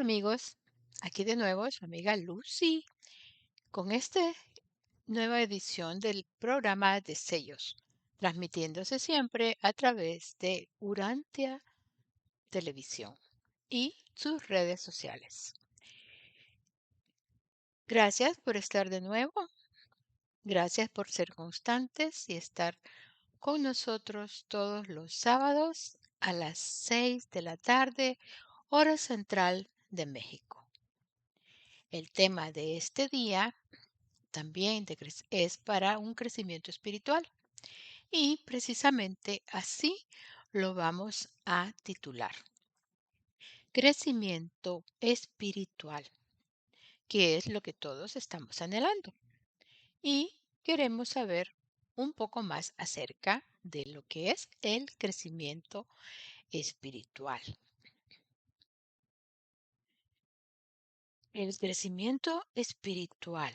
Hola amigos, aquí de nuevo su amiga Lucy con esta nueva edición del programa de sellos, transmitiéndose siempre a través de Urantia Televisión y sus redes sociales. Gracias por estar de nuevo, gracias por ser constantes y estar con nosotros todos los sábados a las 6 de la tarde, hora central de México. El tema de este día también es para un crecimiento espiritual y precisamente así lo vamos a titular. Crecimiento espiritual, que es lo que todos estamos anhelando. Y queremos saber un poco más acerca de lo que es el crecimiento espiritual. El crecimiento espiritual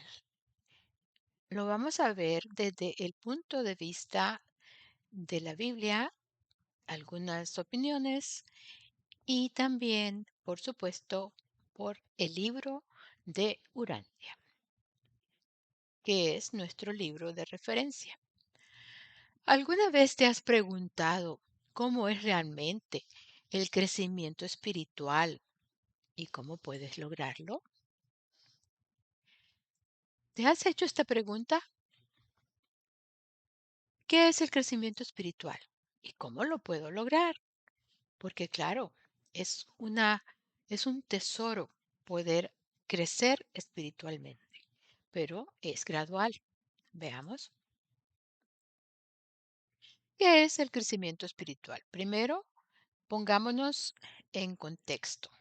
lo vamos a ver desde el punto de vista de la Biblia, algunas opiniones y también, por supuesto, por el libro de Urantia, que es nuestro libro de referencia. ¿Alguna vez te has preguntado cómo es realmente el crecimiento espiritual y cómo puedes lograrlo? ¿Te has hecho esta pregunta? ¿Qué es el crecimiento espiritual? ¿Y cómo lo puedo lograr? Porque claro, es un tesoro poder crecer espiritualmente, pero es gradual. Veamos, ¿qué es el crecimiento espiritual? Primero, pongámonos en contexto.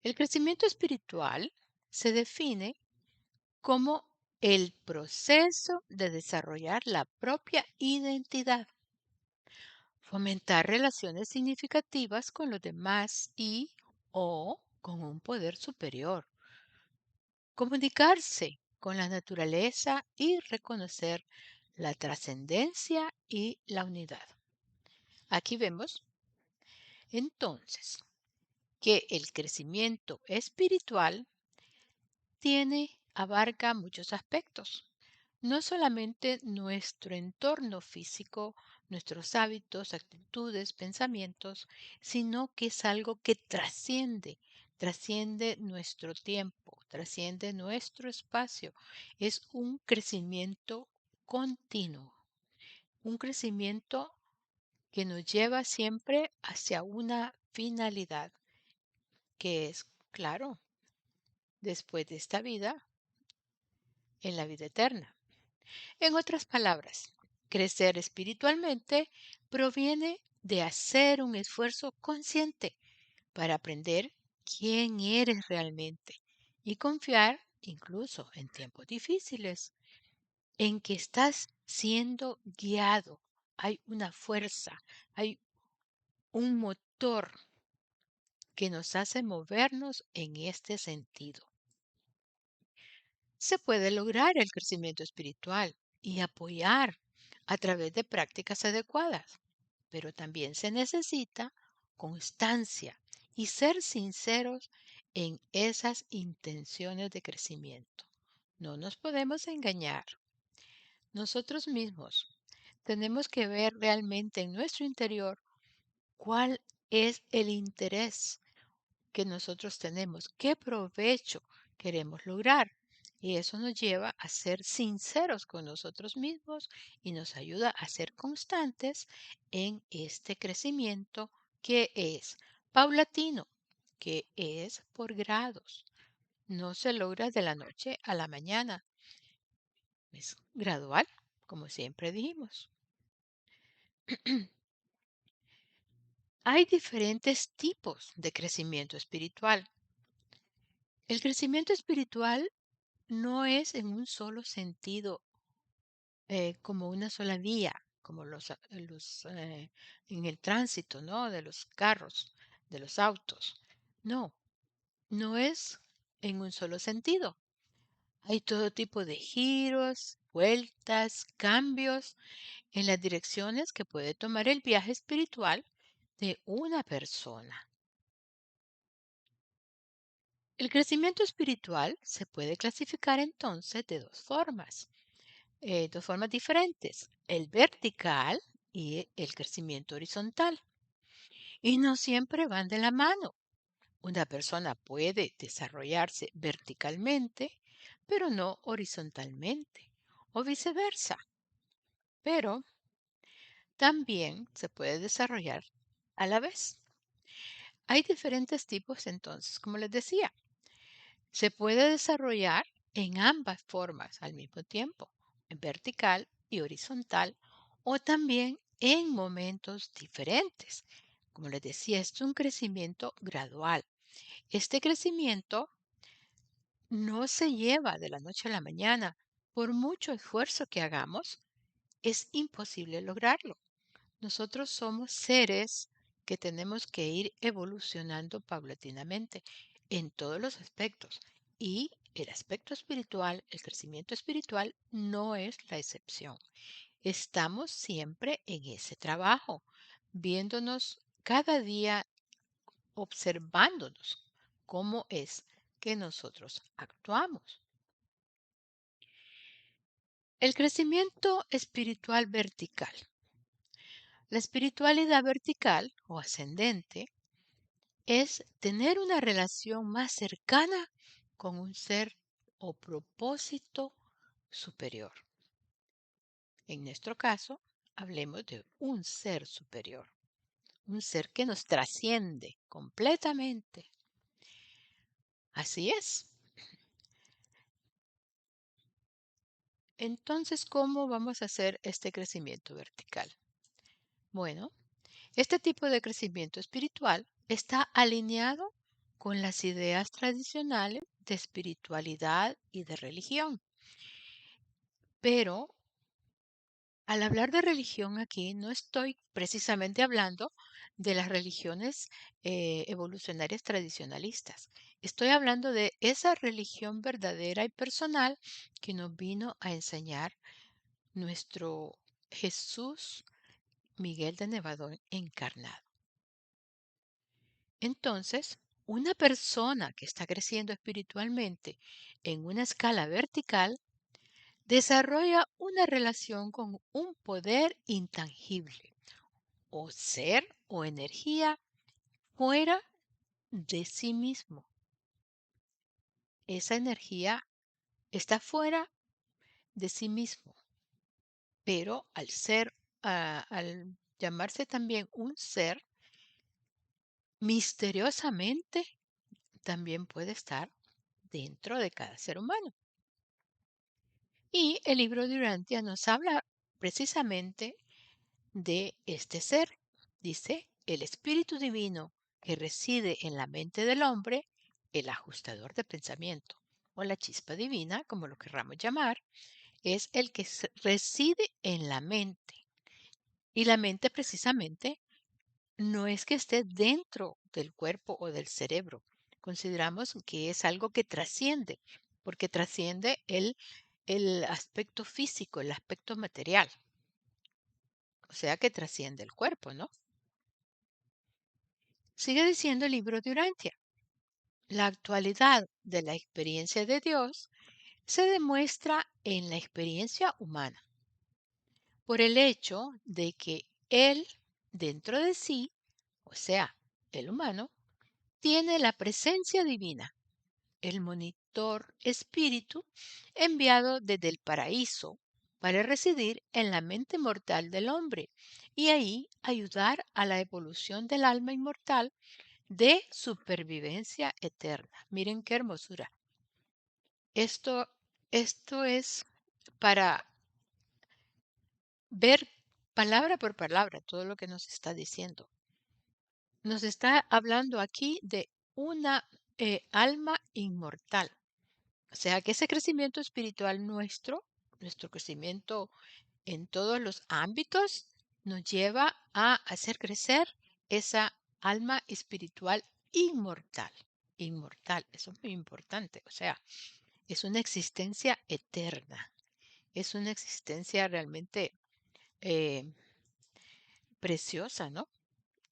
El crecimiento espiritual se define como el proceso de desarrollar la propia identidad, fomentar relaciones significativas con los demás y o con un poder superior, comunicarse con la naturaleza y reconocer la trascendencia y la unidad. Aquí vemos entonces que el crecimiento espiritual abarca muchos aspectos. No solamente nuestro entorno físico, nuestros hábitos, actitudes, pensamientos, sino que es algo que trasciende nuestro tiempo, trasciende nuestro espacio. Es un crecimiento continuo, un crecimiento que nos lleva siempre hacia una finalidad, que es, claro, después de esta vida, en la vida eterna. En otras palabras, crecer espiritualmente proviene de hacer un esfuerzo consciente para aprender quién eres realmente y confiar, incluso en tiempos difíciles, en que estás siendo guiado. Hay una fuerza, hay un motor que nos hace movernos en este sentido. Se puede lograr el crecimiento espiritual y apoyar a través de prácticas adecuadas, pero también se necesita constancia y ser sinceros en esas intenciones de crecimiento. No nos podemos engañar. Nosotros mismos tenemos que ver realmente en nuestro interior cuál es el interés que nosotros tenemos, qué provecho queremos lograr. Y eso nos lleva a ser sinceros con nosotros mismos y nos ayuda a ser constantes en este crecimiento que es paulatino, que es por grados. No se logra de la noche a la mañana. Es gradual, como siempre dijimos. Hay diferentes tipos de crecimiento espiritual. El crecimiento espiritual no es en un solo sentido, como una sola vía, como en el tránsito, ¿no? De los carros, de los autos. No, no es en un solo sentido. Hay todo tipo de giros, vueltas, cambios en las direcciones que puede tomar el viaje espiritual de una persona. El crecimiento espiritual se puede clasificar entonces de dos formas diferentes, el vertical y el crecimiento horizontal. Y no siempre van de la mano. Una persona puede desarrollarse verticalmente, pero no horizontalmente, o viceversa. Pero también se puede desarrollar a la vez. Hay diferentes tipos entonces, como les decía. Se puede desarrollar en ambas formas al mismo tiempo, en vertical y horizontal, o también en momentos diferentes. Como les decía, es un crecimiento gradual. Este crecimiento no se lleva de la noche a la mañana. Por mucho esfuerzo que hagamos, es imposible lograrlo. Nosotros somos seres que tenemos que ir evolucionando paulatinamente en todos los aspectos. Y el aspecto espiritual, el crecimiento espiritual, no es la excepción. Estamos siempre en ese trabajo, viéndonos cada día, observándonos cómo es que nosotros actuamos. El crecimiento espiritual vertical. La espiritualidad vertical o ascendente es tener una relación más cercana con un ser o propósito superior. En nuestro caso, hablemos de un ser superior, un ser que nos trasciende completamente. Así es. Entonces, ¿cómo vamos a hacer este crecimiento vertical? Bueno, este tipo de crecimiento espiritual está alineado con las ideas tradicionales de espiritualidad y de religión. Pero al hablar de religión aquí, no estoy precisamente hablando de las religiones evolucionarias tradicionalistas. Estoy hablando de esa religión verdadera y personal que nos vino a enseñar nuestro Jesús Miguel de Nevadón encarnado. Entonces, una persona que está creciendo espiritualmente en una escala vertical desarrolla una relación con un poder intangible o ser o energía fuera de sí mismo. Esa energía está fuera de sí mismo, pero al llamarse también un ser, misteriosamente también puede estar dentro de cada ser humano. Y el libro de Urantia nos habla precisamente de este ser. Dice, el espíritu divino que reside en la mente del hombre, el ajustador de pensamiento, o la chispa divina, como lo querramos llamar, es el que reside en la mente. Y la mente precisamente no es que esté dentro del cuerpo o del cerebro. Consideramos que es algo que trasciende, porque trasciende el aspecto físico, el aspecto material. O sea que trasciende el cuerpo, ¿no? Sigue diciendo el libro de Urantia. La actualidad de la experiencia de Dios se demuestra en la experiencia humana, por el hecho de que Él, dentro de sí, o sea, el humano, tiene la presencia divina, el monitor espíritu enviado desde el paraíso para residir en la mente mortal del hombre y ahí ayudar a la evolución del alma inmortal de supervivencia eterna. Miren qué hermosura. Esto, esto es para ver palabra por palabra todo lo que nos está diciendo. Nos está hablando aquí de una alma inmortal. O sea que ese crecimiento espiritual nuestro, nuestro crecimiento en todos los ámbitos, nos lleva a hacer crecer esa alma espiritual inmortal. Inmortal, eso es muy importante. O sea, es una existencia eterna. Es una existencia realmente eh, preciosa, ¿no?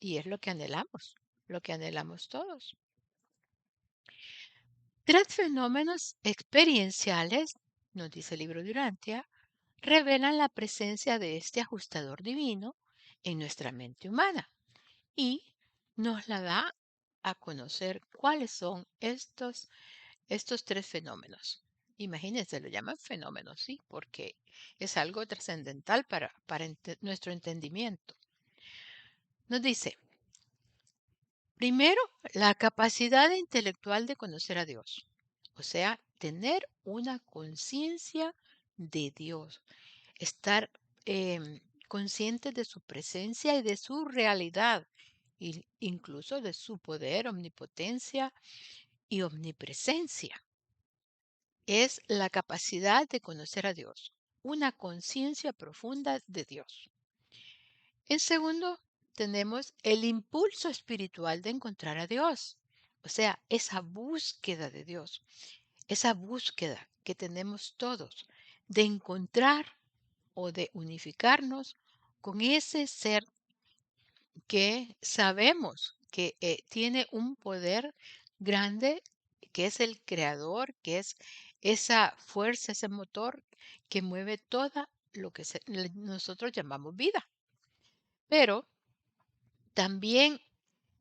Y es lo que anhelamos todos. Tres fenómenos experienciales, nos dice el libro de Urantia, revelan la presencia de este ajustador divino en nuestra mente humana y nos la da a conocer cuáles son estos tres fenómenos. Imagínense, lo llaman fenómenos, sí, porque es algo trascendental para nuestro entendimiento. Nos dice, primero, la capacidad intelectual de conocer a Dios, o sea, tener una conciencia de Dios, estar conscientes de su presencia y de su realidad, incluso de su poder, omnipotencia y omnipresencia. Es la capacidad de conocer a Dios, una conciencia profunda de Dios. En segundo, tenemos el impulso espiritual de encontrar a Dios, o sea, esa búsqueda de Dios, esa búsqueda que tenemos todos de encontrar o de unificarnos con ese ser que sabemos que tiene un poder grande, que es el creador, que es esa fuerza, ese motor que mueve toda lo que nosotros llamamos vida. Pero también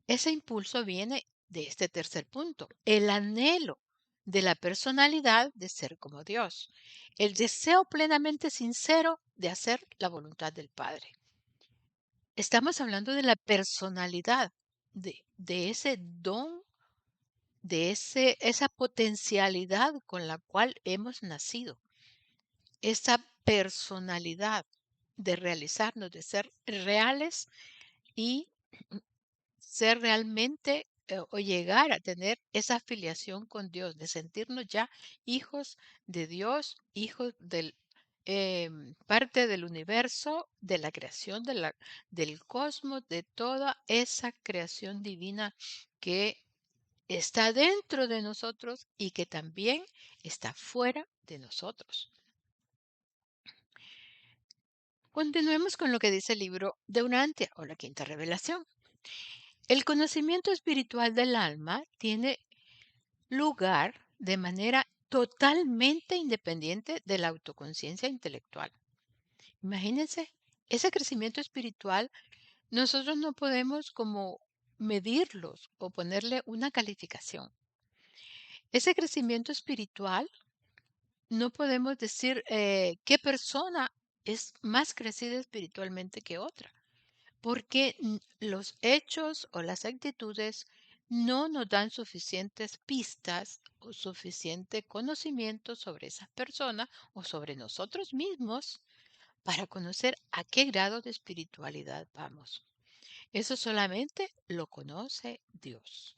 ese impulso viene de este tercer punto, el anhelo de la personalidad de ser como Dios, el deseo plenamente sincero de hacer la voluntad del Padre. Estamos hablando de la personalidad, de ese don, esa potencialidad con la cual hemos nacido, esa personalidad de realizarnos, de ser reales y ser realmente o llegar a tener esa afiliación con Dios, de sentirnos ya hijos de Dios, hijos del parte del universo, de la creación del cosmos, de toda esa creación divina que está dentro de nosotros y que también está fuera de nosotros. Continuemos con lo que dice el libro de Urantia o la quinta revelación. El conocimiento espiritual del alma tiene lugar de manera totalmente independiente de la autoconciencia intelectual. Imagínense, ese crecimiento espiritual, nosotros no podemos como medirlos o ponerle una calificación. Ese crecimiento espiritual, no podemos decir qué persona es más crecida espiritualmente que otra, porque los hechos o las actitudes no nos dan suficientes pistas o suficiente conocimiento sobre esas personas o sobre nosotros mismos para conocer a qué grado de espiritualidad vamos. Eso solamente lo conoce Dios.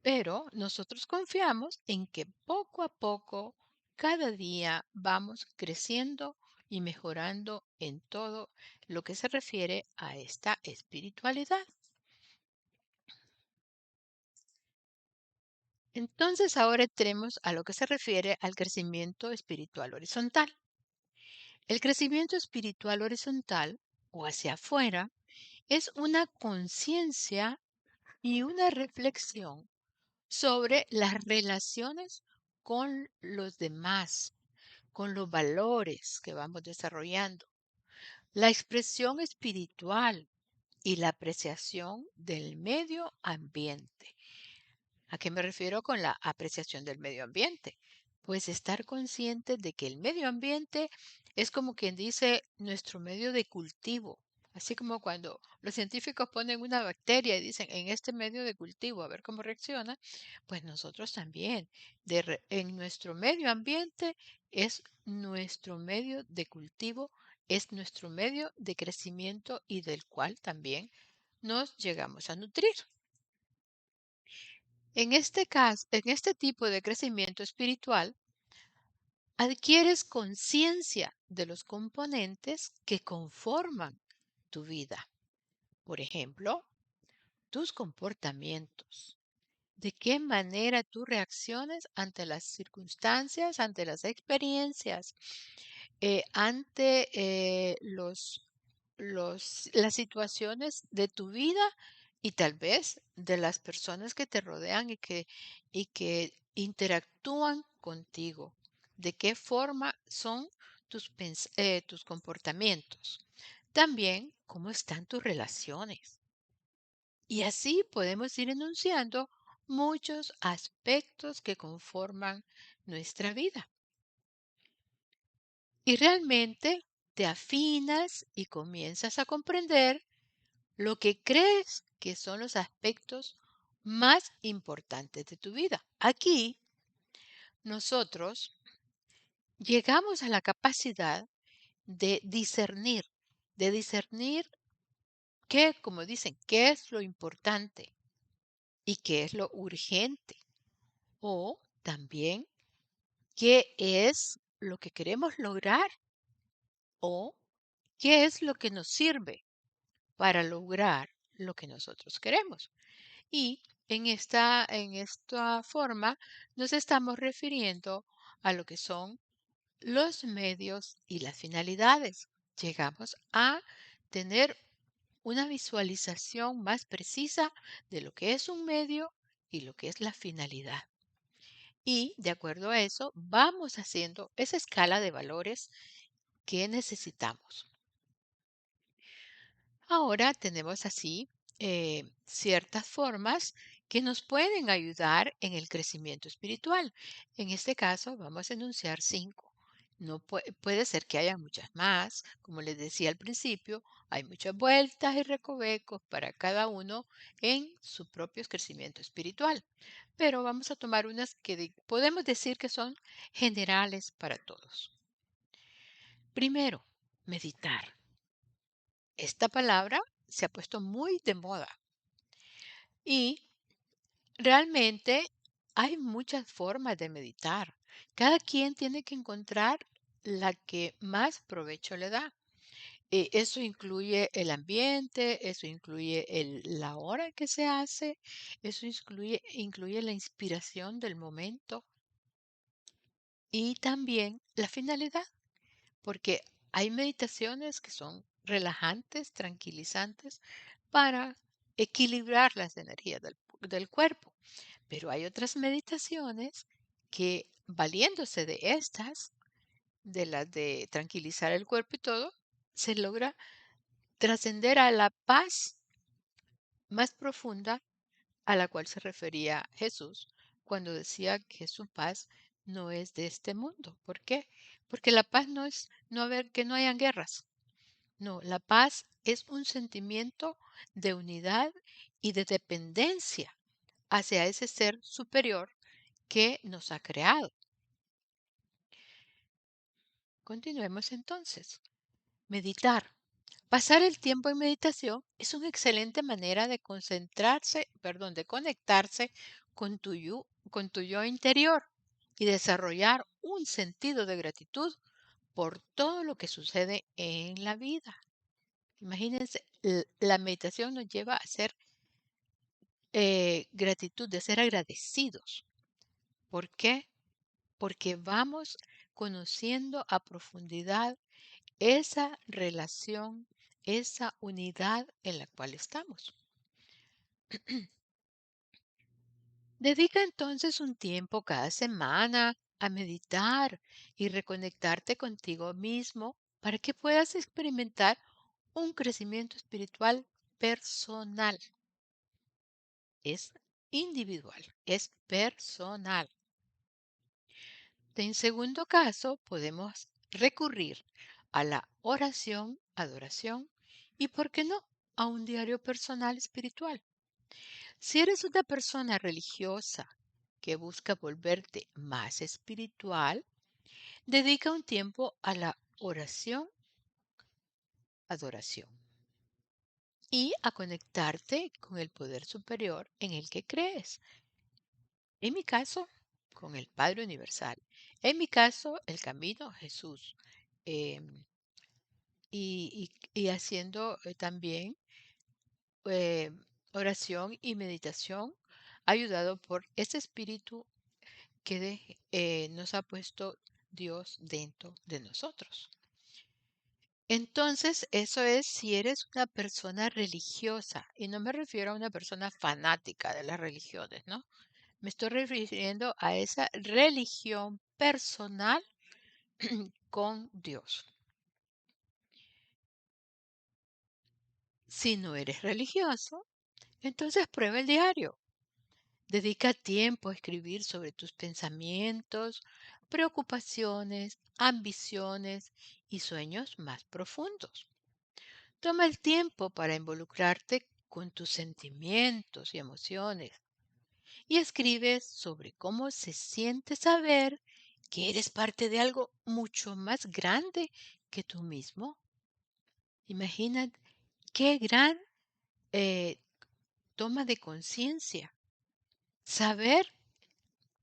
Pero nosotros confiamos en que poco a poco, cada día vamos creciendo y mejorando en todo lo que se refiere a esta espiritualidad. Entonces ahora entremos a lo que se refiere al crecimiento espiritual horizontal. El crecimiento espiritual horizontal o hacia afuera es una conciencia y una reflexión sobre las relaciones con los demás, con los valores que vamos desarrollando, la expresión espiritual y la apreciación del medio ambiente. ¿A qué me refiero con la apreciación del medio ambiente? Pues estar consciente de que el medio ambiente es como quien dice nuestro medio de cultivo. Así como cuando los científicos ponen una bacteria y dicen en este medio de cultivo a ver cómo reacciona, pues nosotros también. En nuestro medio ambiente es nuestro medio de cultivo, es nuestro medio de crecimiento y del cual también nos llegamos a nutrir. En este caso, en este tipo de crecimiento espiritual, adquieres conciencia de los componentes que conforman tu vida. Por ejemplo, tus comportamientos. ¿De qué manera tú reaccionas ante las circunstancias, ante las experiencias, ante las situaciones de tu vida y tal vez de las personas que te rodean y que interactúan contigo? ¿De qué forma son tus comportamientos? También, ¿cómo están tus relaciones? Y así podemos ir enunciando muchos aspectos que conforman nuestra vida. Y realmente te afinas y comienzas a comprender lo que crees que son los aspectos más importantes de tu vida. Aquí nosotros llegamos a la capacidad de discernir qué, como dicen, qué es lo importante y qué es lo urgente. O también qué es lo que queremos lograr o qué es lo que nos sirve para lograr lo que nosotros queremos. Y en esta forma nos estamos refiriendo a lo que son los medios y las finalidades. Llegamos a tener una visualización más precisa de lo que es un medio y lo que es la finalidad. Y de acuerdo a eso, vamos haciendo esa escala de valores que necesitamos. Ahora tenemos así ciertas formas que nos pueden ayudar en el crecimiento espiritual. En este caso, vamos a enunciar 5. No puede ser que haya muchas más. Como les decía al principio, hay muchas vueltas y recovecos para cada uno en su propio crecimiento espiritual. Pero vamos a tomar unas que podemos decir que son generales para todos. Primero, meditar. Esta palabra se ha puesto muy de moda y realmente hay muchas formas de meditar. Cada quien tiene que encontrar la que más provecho le da. Eso incluye el ambiente, eso incluye la hora que se hace, eso incluye la inspiración del momento y también la finalidad, porque hay meditaciones que son relajantes, tranquilizantes, para equilibrar las energías del cuerpo. Pero hay otras meditaciones que, valiéndose de estas, de las de tranquilizar el cuerpo y todo, se logra trascender a la paz más profunda a la cual se refería Jesús cuando decía que su paz no es de este mundo. ¿Por qué? Porque la paz no es que no hayan guerras. No, la paz es un sentimiento de unidad y de dependencia hacia ese ser superior que nos ha creado. Continuemos entonces. Meditar. Pasar el tiempo en meditación es una excelente manera de de conectarse con tu yo interior y desarrollar un sentido de gratitud por todo lo que sucede en la vida. Imagínense, la meditación nos lleva a ser gratitud, de ser agradecidos. ¿Por qué? Porque vamos conociendo a profundidad esa relación, esa unidad en la cual estamos. Dedica entonces un tiempo cada semana a meditar y reconectarte contigo mismo para que puedas experimentar un crecimiento espiritual personal. Es individual, es personal. En segundo caso, podemos recurrir a la oración, adoración y, ¿por qué no?, a un diario personal espiritual. Si eres una persona religiosa que busca volverte más espiritual, dedica un tiempo a la oración, adoración y a conectarte con el poder superior en el que crees. En mi caso, con el Padre Universal. En mi caso, el camino, Jesús. Em, y haciendo también eh, oración y meditación, ayudado por ese espíritu que nos ha puesto Dios dentro de nosotros. Entonces, eso es si eres una persona religiosa, y no me refiero a una persona fanática de las religiones, ¿no? Me estoy refiriendo a esa religión personal con Dios. Si no eres religioso, entonces prueba el diario. Dedica tiempo a escribir sobre tus pensamientos, preocupaciones, ambiciones y sueños más profundos. Toma el tiempo para involucrarte con tus sentimientos y emociones y escribe sobre cómo se siente saber que eres parte de algo mucho más grande que tú mismo. Imagina qué gran eh, toma de conciencia. Saber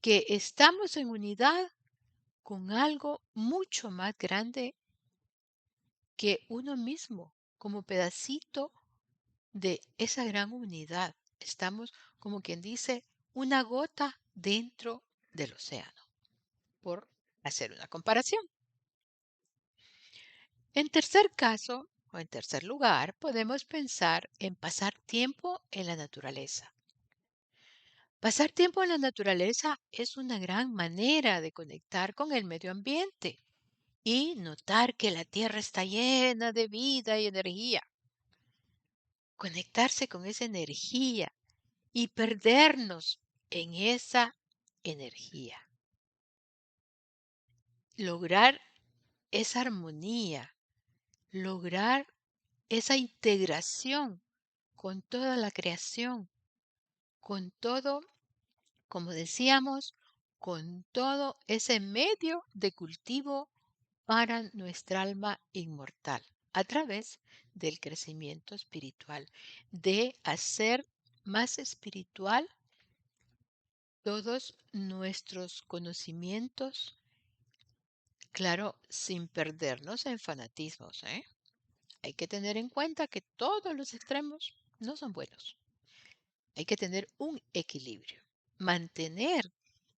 que estamos en unidad con algo mucho más grande que uno mismo, como pedacito de esa gran unidad. Estamos, como quien dice, una gota dentro del océano, por hacer una comparación. En tercer caso, o en tercer lugar, podemos pensar en pasar tiempo en la naturaleza. Pasar tiempo en la naturaleza es una gran manera de conectar con el medio ambiente y notar que la tierra está llena de vida y energía. Conectarse con esa energía y perdernos en esa energía. Lograr esa armonía, lograr esa integración con toda la creación, con todo, como decíamos, con todo ese medio de cultivo para nuestra alma inmortal, a través del crecimiento espiritual, de hacer más espiritual todos nuestros conocimientos, claro, sin perdernos en fanatismos, ¿eh? Hay que tener en cuenta que todos los extremos no son buenos. Hay que tener un equilibrio, mantener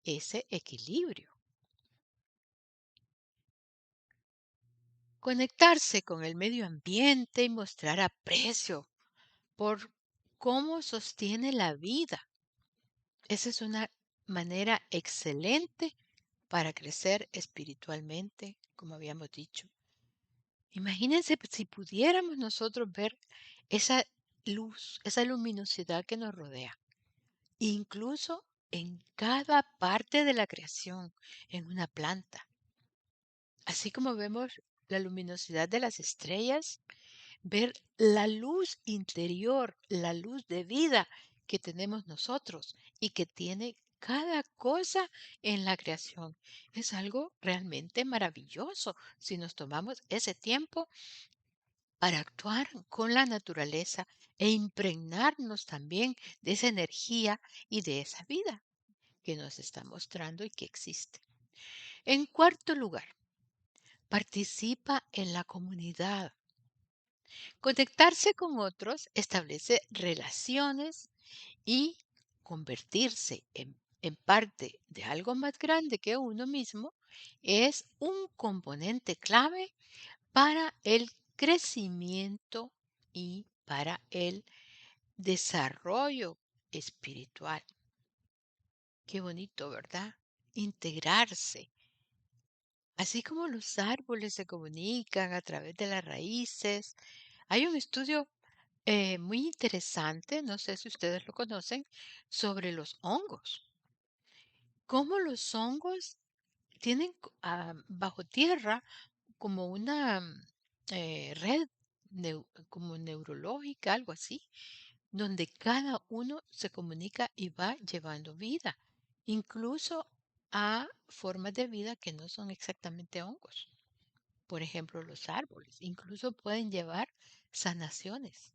ese equilibrio. Conectarse con el medio ambiente y mostrar aprecio por cómo sostiene la vida. Esa es una manera excelente para crecer espiritualmente, como habíamos dicho. Imagínense si pudiéramos nosotros ver esa luz, esa luminosidad que nos rodea, incluso en cada parte de la creación, en una planta. Así como vemos la luminosidad de las estrellas, ver la luz interior, la luz de vida que tenemos nosotros y que tiene cada cosa en la creación. Es algo realmente maravilloso si nos tomamos ese tiempo para actuar con la naturaleza e impregnarnos también de esa energía y de esa vida que nos está mostrando y que existe. En cuarto lugar, participa en la comunidad. Conectarse con otros establece relaciones y convertirse en parte de algo más grande que uno mismo es un componente clave para el crecimiento y para el desarrollo espiritual. Qué bonito, ¿verdad? Integrarse. Así como los árboles se comunican a través de las raíces, hay un estudio Muy interesante, no sé si ustedes lo conocen, sobre los hongos. Cómo los hongos tienen bajo tierra como una red como neurológica, algo así, donde cada uno se comunica y va llevando vida, incluso a formas de vida que no son exactamente hongos. Por ejemplo, los árboles, incluso pueden llevar sanaciones.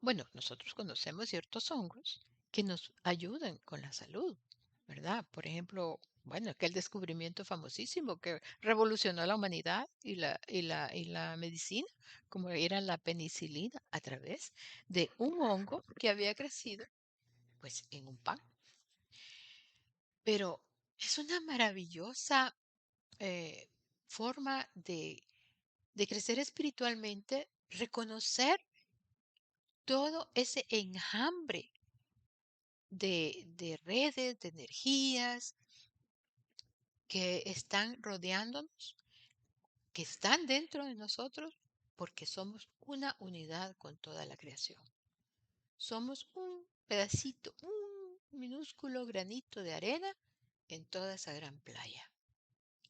Bueno, nosotros conocemos ciertos hongos que nos ayudan con la salud, ¿verdad? Por ejemplo, bueno, aquel descubrimiento famosísimo que revolucionó la humanidad y la medicina, como era la penicilina, a través de un hongo que había crecido, pues, en un pan. Pero es una maravillosa eh, forma de crecer espiritualmente, reconocer todo ese enjambre de redes, de energías que están rodeándonos, que están dentro de nosotros, porque somos una unidad con toda la creación. Somos un pedacito, un minúsculo granito de arena en toda esa gran playa.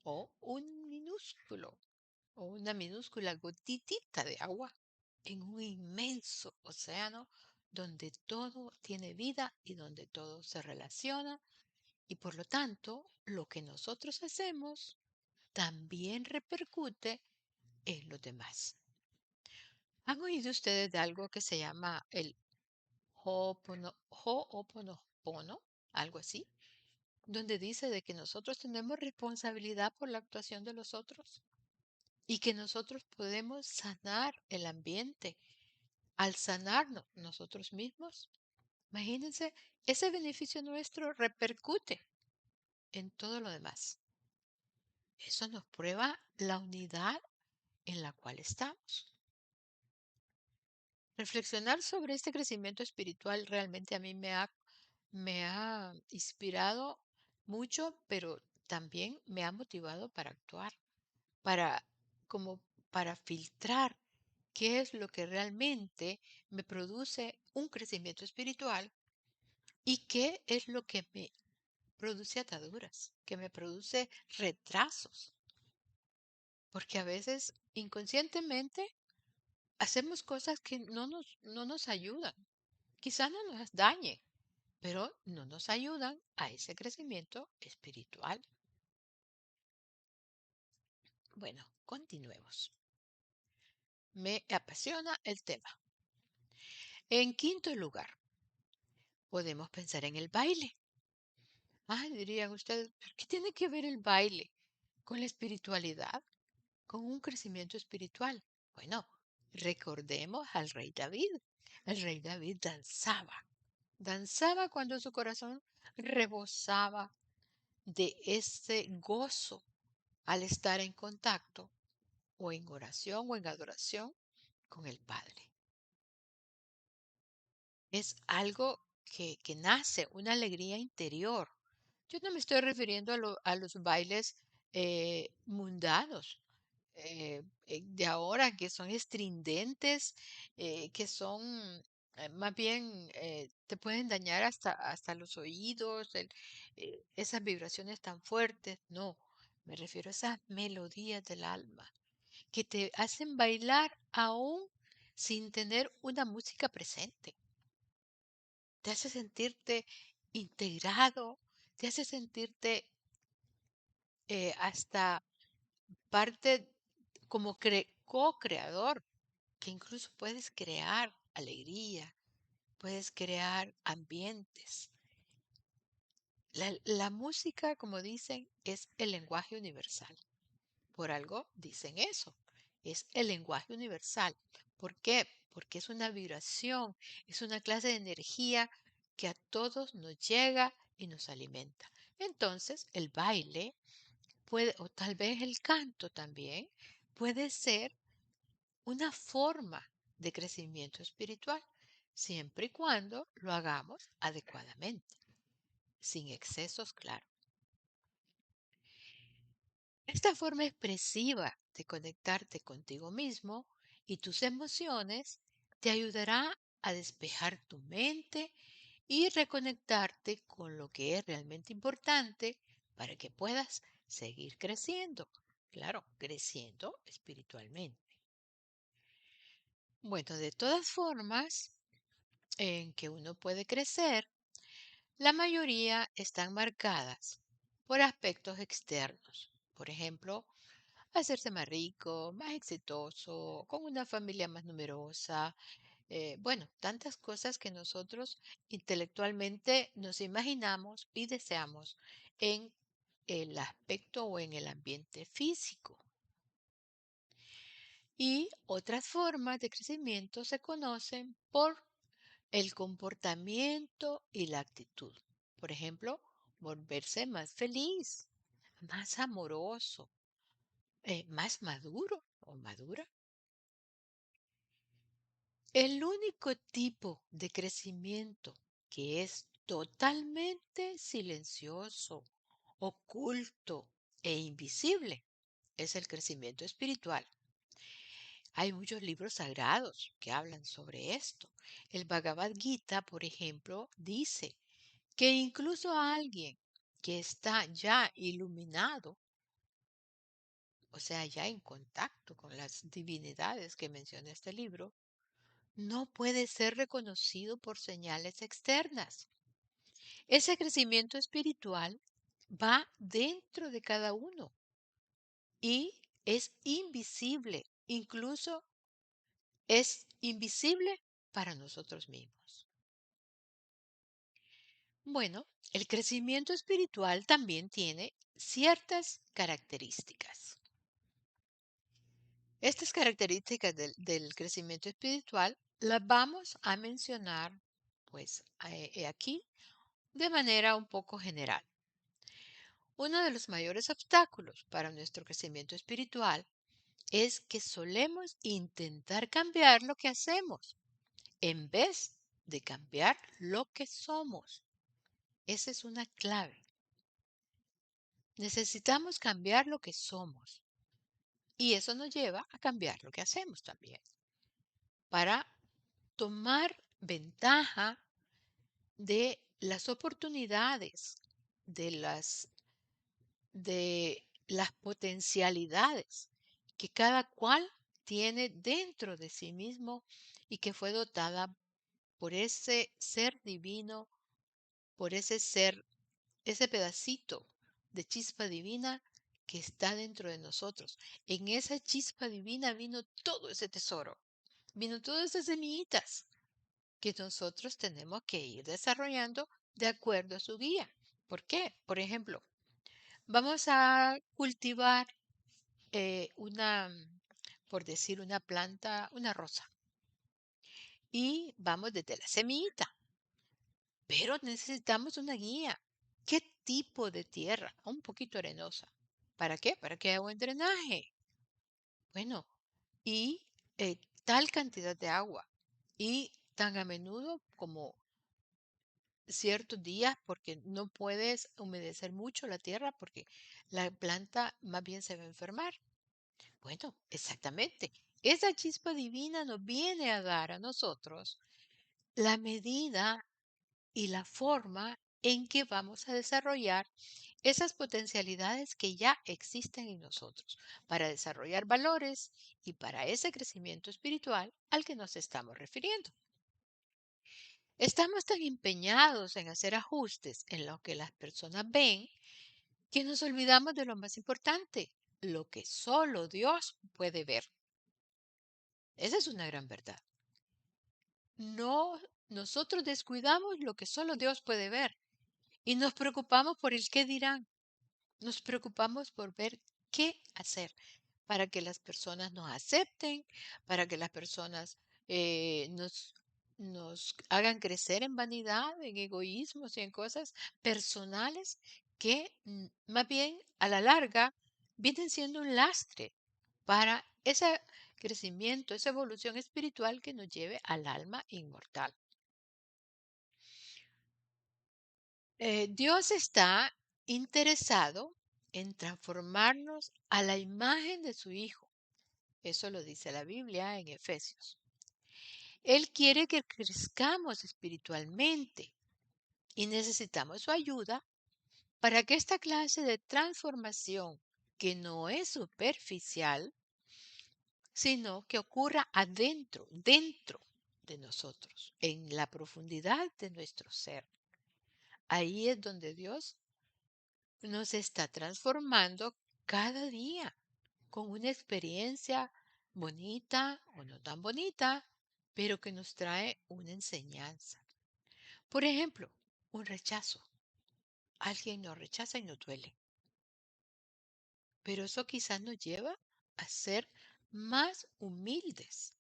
O un minúsculo, o una minúscula gotitita de agua en un inmenso océano donde todo tiene vida y donde todo se relaciona. Y por lo tanto, lo que nosotros hacemos también repercute en los demás. ¿Han oído ustedes de algo que se llama el Ho'oponopono? Algo así, donde dice de que nosotros tenemos responsabilidad por la actuación de los otros y que nosotros podemos sanar el ambiente al sanarnos nosotros mismos. Imagínense, ese beneficio nuestro repercute en todo lo demás. Eso nos prueba la unidad en la cual estamos. Reflexionar sobre este crecimiento espiritual realmente a mí me ha inspirado mucho, pero también me ha motivado para actuar, para como para filtrar qué es lo que realmente me produce un crecimiento espiritual y qué es lo que me produce ataduras, que me produce retrasos, porque a veces inconscientemente hacemos cosas que no nos ayudan. Quizá no nos dañen, pero no nos ayudan a ese crecimiento espiritual. Bueno, continuemos. Me apasiona el tema. En quinto lugar, podemos pensar en el baile. Ah, dirían ustedes, ¿pero qué tiene que ver el baile con la espiritualidad, con un crecimiento espiritual? Bueno, recordemos al rey David. El rey David danzaba cuando su corazón rebosaba de ese gozo al estar en contacto o en oración o en adoración con el Padre. Es algo que nace, una alegría interior. Yo no me estoy refiriendo a los bailes mundanos de ahora, que son estridentes, que son más bien, te pueden dañar hasta los oídos, esas vibraciones tan fuertes. No, me refiero a esas melodías del alma que te hacen bailar aún sin tener una música presente. Te hace sentirte integrado, te hace sentirte hasta parte como co-creador, que incluso puedes crear alegría, puedes crear ambientes. La música, como dicen, es el lenguaje universal. Por algo dicen eso. Es el lenguaje universal. ¿Por qué? Porque es una vibración, es una clase de energía que a todos nos llega y nos alimenta. Entonces, el baile puede, o tal vez el canto también, puede ser una forma de crecimiento espiritual, siempre y cuando lo hagamos adecuadamente, sin excesos, claro. Esta forma expresiva de conectarte contigo mismo y tus emociones te ayudará a despejar tu mente y reconectarte con lo que es realmente importante para que puedas seguir creciendo. Claro, creciendo espiritualmente. Bueno, de todas formas, en que uno puede crecer, la mayoría están marcadas por aspectos externos. Por ejemplo, hacerse más rico, más exitoso, con una familia más numerosa. Bueno, tantas cosas que nosotros intelectualmente nos imaginamos y deseamos en el aspecto o en el ambiente físico. Y otras formas de crecimiento se conocen por el comportamiento y la actitud. Por ejemplo, volverse más feliz, más amoroso, más maduro o madura. El único tipo de crecimiento que es totalmente silencioso, oculto e invisible es el crecimiento espiritual. Hay muchos libros sagrados que hablan sobre esto. El Bhagavad Gita, por ejemplo, dice que incluso a alguien que está ya iluminado, o sea, ya en contacto con las divinidades que menciona este libro, no puede ser reconocido por señales externas. Ese crecimiento espiritual va dentro de cada uno y es invisible, incluso es invisible para nosotros mismos. Bueno, el crecimiento espiritual también tiene ciertas características. Estas características del crecimiento espiritual las vamos a mencionar pues aquí de manera un poco general. Uno de los mayores obstáculos para nuestro crecimiento espiritual es que solemos intentar cambiar lo que hacemos en vez de cambiar lo que somos. Esa es una clave. Necesitamos cambiar lo que somos y eso nos lleva a cambiar lo que hacemos también para tomar ventaja de las oportunidades, de las potencialidades que cada cual tiene dentro de sí mismo y que fue dotada por ese ser divino, por ese ser, ese pedacito de chispa divina que está dentro de nosotros. En esa chispa divina vino todo ese tesoro, vino todas esas semillitas que nosotros tenemos que ir desarrollando de acuerdo a su guía. ¿Por qué? Por ejemplo, vamos a cultivar por decir una planta, una rosa. Y vamos desde la semillita. Pero necesitamos una guía. ¿Qué tipo de tierra? Un poquito arenosa. ¿Para qué? Para que haya buen drenaje. Bueno, y tal cantidad de agua. Y tan a menudo como ciertos días, porque no puedes humedecer mucho la tierra porque la planta más bien se va a enfermar. Bueno, exactamente. Esa chispa divina nos viene a dar a nosotros la medida y la forma en que vamos a desarrollar esas potencialidades que ya existen en nosotros para desarrollar valores y para ese crecimiento espiritual al que nos estamos refiriendo. Estamos tan empeñados en hacer ajustes en lo que las personas ven que nos olvidamos de lo más importante, lo que solo Dios puede ver. Esa es una gran verdad. No, nosotros descuidamos lo que solo Dios puede ver y nos preocupamos por el qué dirán. Nos preocupamos por ver qué hacer para que las personas nos acepten, para que las personas nos hagan crecer en vanidad, en egoísmos y en cosas personales que más bien a la larga vienen siendo un lastre para ese crecimiento, esa evolución espiritual que nos lleve al alma inmortal. Dios está interesado en transformarnos a la imagen de su Hijo. Eso lo dice la Biblia en Efesios. Él quiere que crezcamos espiritualmente y necesitamos su ayuda para que esta clase de transformación, que no es superficial, sino que ocurra adentro, dentro de nosotros, en la profundidad de nuestro ser. Ahí es donde Dios nos está transformando cada día con una experiencia bonita o no tan bonita, pero que nos trae una enseñanza. Por ejemplo, un rechazo. Alguien nos rechaza y nos duele, pero eso quizás nos lleva a ser más humildes.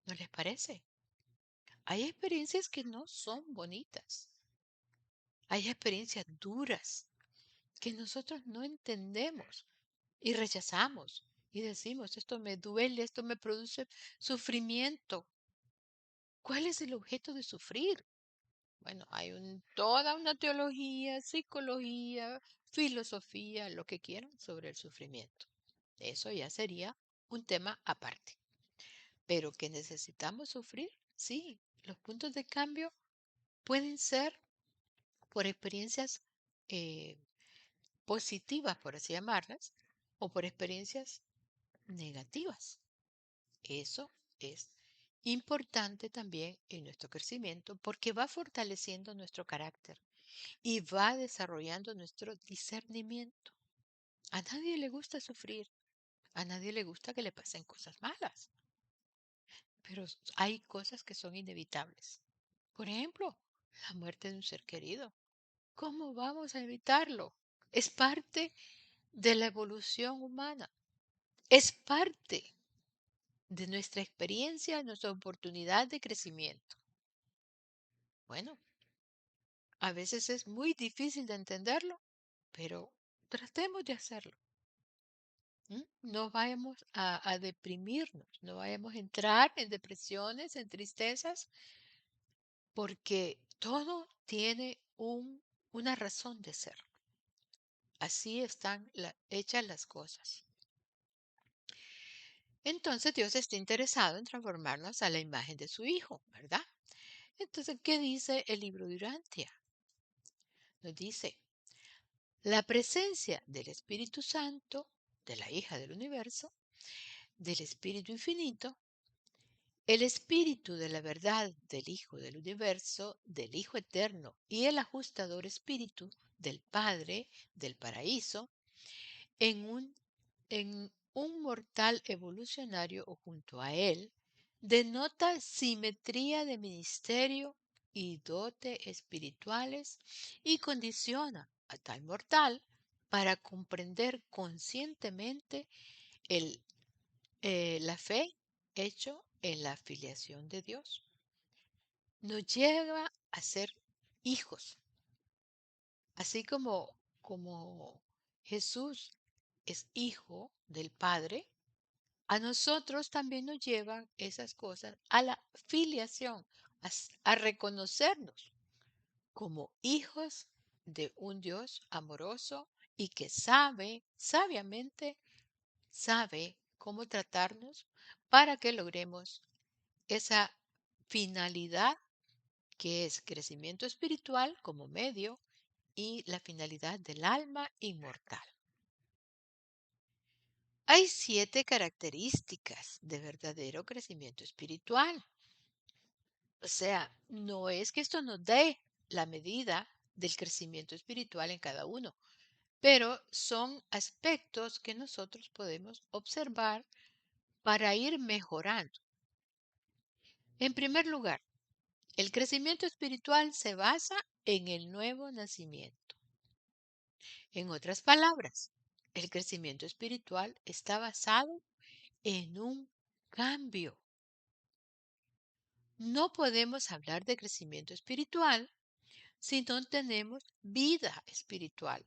¿No les parece? Hay experiencias que no son bonitas. Hay experiencias duras que nosotros no entendemos y rechazamos y decimos, esto me duele, esto me produce sufrimiento. ¿Cuál es el objeto de sufrir? Bueno, hay toda una teología, psicología, filosofía, lo que quieran sobre el sufrimiento. Eso ya sería un tema aparte. Pero que necesitamos sufrir, sí. Los puntos de cambio pueden ser por experiencias eh, positivas, por así llamarlas, o por experiencias negativas. Eso es importante también en nuestro crecimiento porque va fortaleciendo nuestro carácter y va desarrollando nuestro discernimiento. A nadie le gusta sufrir, a nadie le gusta que le pasen cosas malas, pero hay cosas que son inevitables. Por ejemplo, la muerte de un ser querido. ¿Cómo vamos a evitarlo? Es parte de la evolución humana. Es parte de nuestra experiencia, nuestra oportunidad de crecimiento. Bueno, a veces es muy difícil de entenderlo, pero tratemos de hacerlo. No vayamos a deprimirnos, no vayamos a entrar en depresiones, en tristezas, porque todo tiene una razón de ser. Así están hechas las cosas. Entonces Dios está interesado en transformarnos a la imagen de su Hijo, ¿verdad? Entonces, ¿qué dice el libro de Urantia? Nos dice, la presencia del Espíritu Santo, de la hija del universo, del Espíritu Infinito, el Espíritu de la verdad del Hijo del universo, del Hijo eterno y el ajustador Espíritu del Padre del paraíso, en un mortal evolucionario o junto a él, denota simetría de ministerio y dote espirituales y condiciona a tal mortal para comprender conscientemente el, la fe hecho en la filiación de Dios. Nos lleva a ser hijos, así como Jesús es hijo del Padre. A nosotros también nos llevan esas cosas a la filiación, a reconocernos como hijos de un Dios amoroso y que sabiamente sabe cómo tratarnos para que logremos esa finalidad que es crecimiento espiritual como medio y la finalidad del alma inmortal. Hay 7 características de verdadero crecimiento espiritual. O sea, no es que esto nos dé la medida del crecimiento espiritual en cada uno, pero son aspectos que nosotros podemos observar para ir mejorando. En primer lugar, el crecimiento espiritual se basa en el nuevo nacimiento. En otras palabras, el crecimiento espiritual está basado en un cambio. No podemos hablar de crecimiento espiritual si no tenemos vida espiritual,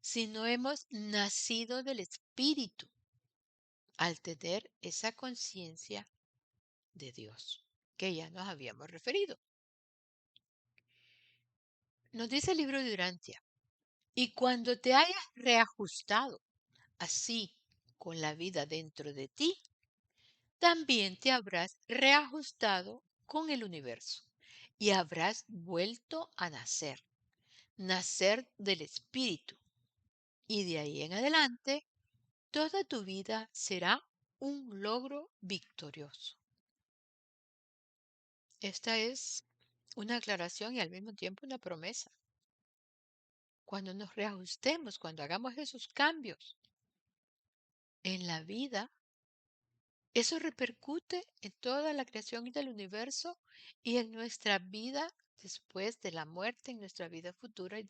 si no hemos nacido del Espíritu al tener esa conciencia de Dios, que ya nos habíamos referido. Nos dice el libro de Urantia, y cuando te hayas reajustado así con la vida dentro de ti, también te habrás reajustado con el universo y habrás vuelto a nacer, nacer del espíritu. Y de ahí en adelante, toda tu vida será un logro victorioso. Esta es una aclaración y al mismo tiempo una promesa. Cuando nos reajustemos, cuando hagamos esos cambios en la vida, eso repercute en toda la creación del universo y en nuestra vida después de la muerte, en nuestra vida futura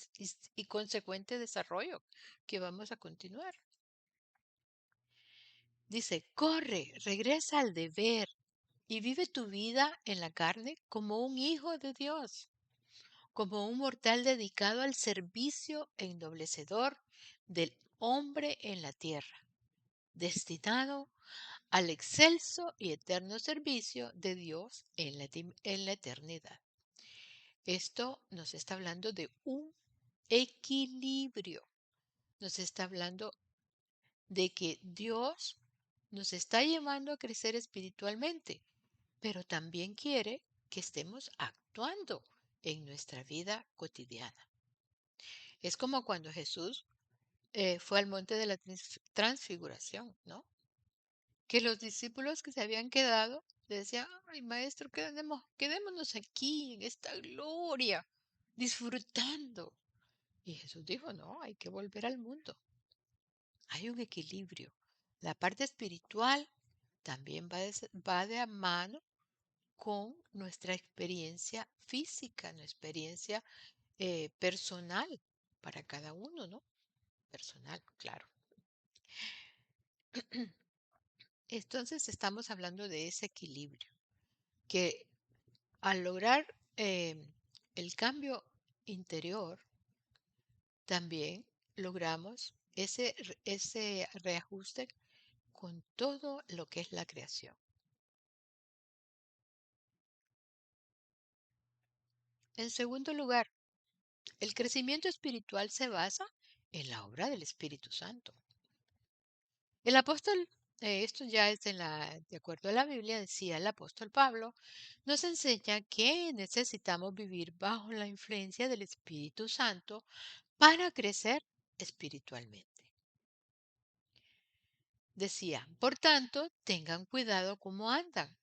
y consecuente desarrollo que vamos a continuar. Dice, corre, regresa al deber y vive tu vida en la carne como un hijo de Dios, como un mortal dedicado al servicio ennoblecedor del hombre en la tierra, destinado al excelso y eterno servicio de Dios en la eternidad. Esto nos está hablando de un equilibrio. Nos está hablando de que Dios nos está llevando a crecer espiritualmente, pero también quiere que estemos actuando en nuestra vida cotidiana. Es como cuando Jesús fue al monte de la transfiguración, ¿no? Que los discípulos que se habían quedado le decían, ay maestro, quedémonos aquí en esta gloria, disfrutando. Y Jesús dijo, no, hay que volver al mundo. Hay un equilibrio. La parte espiritual también va de a mano con nuestra experiencia física, nuestra experiencia personal para cada uno, ¿no? Personal, claro. Entonces estamos hablando de ese equilibrio, que al lograr el cambio interior, también logramos ese reajuste con todo lo que es la creación. En segundo lugar, el crecimiento espiritual se basa en la obra del Espíritu Santo. El apóstol, esto ya es de acuerdo a la Biblia, decía el apóstol Pablo, nos enseña que necesitamos vivir bajo la influencia del Espíritu Santo para crecer espiritualmente. Decía, por tanto, tengan cuidado cómo andan,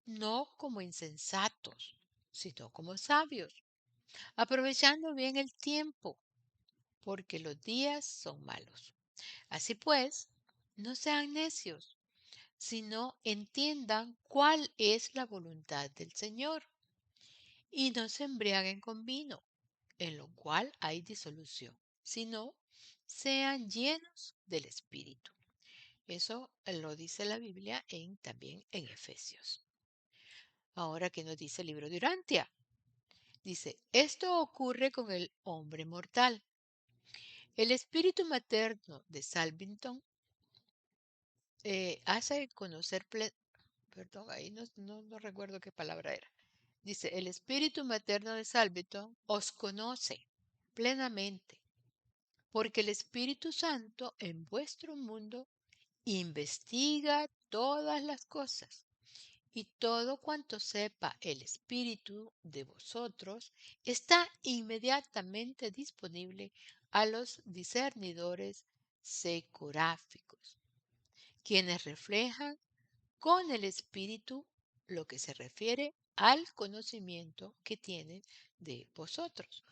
no como insensatos, sino como sabios, aprovechando bien el tiempo, porque los días son malos. Así pues, no sean necios, sino entiendan cuál es la voluntad del Señor, y no se embriaguen con vino, en lo cual hay disolución, sino sean llenos del Espíritu. Eso lo dice la Biblia también en Efesios. Ahora, ¿qué nos dice el libro de Urantia? Dice, esto ocurre con el hombre mortal. El espíritu materno de Salvington hace conocer, perdón, ahí no recuerdo qué palabra era. Dice, el espíritu materno de Salvington os conoce plenamente, porque el Espíritu Santo en vuestro mundo investiga todas las cosas, y todo cuanto sepa el Espíritu de vosotros está inmediatamente disponible a los discernidores secoráficos, quienes reflejan con el Espíritu lo que se refiere al conocimiento que tienen de vosotros.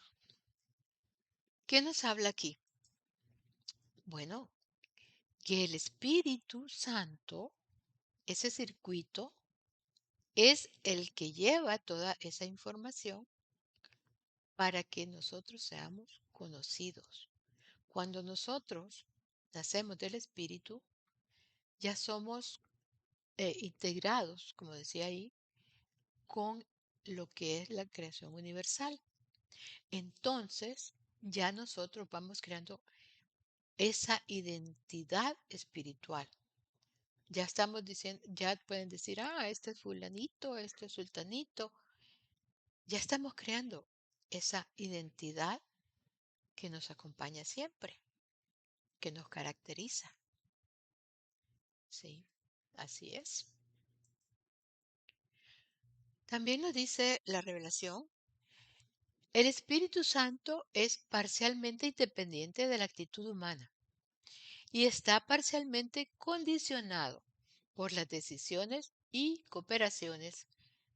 ¿Qué nos habla aquí? Bueno, que el Espíritu Santo, ese circuito, es el que lleva toda esa información para que nosotros seamos conocidos. Cuando nosotros nacemos del Espíritu, ya somos integrados, como decía ahí, con lo que es la creación universal. Entonces, ya nosotros vamos creando esa identidad espiritual. Ya estamos diciendo, ya pueden decir, este es fulanito, este es sultanito. Ya estamos creando esa identidad que nos acompaña siempre, que nos caracteriza. Sí, así es. También nos dice la revelación, el Espíritu Santo es parcialmente independiente de la actitud humana y está parcialmente condicionado por las decisiones y cooperaciones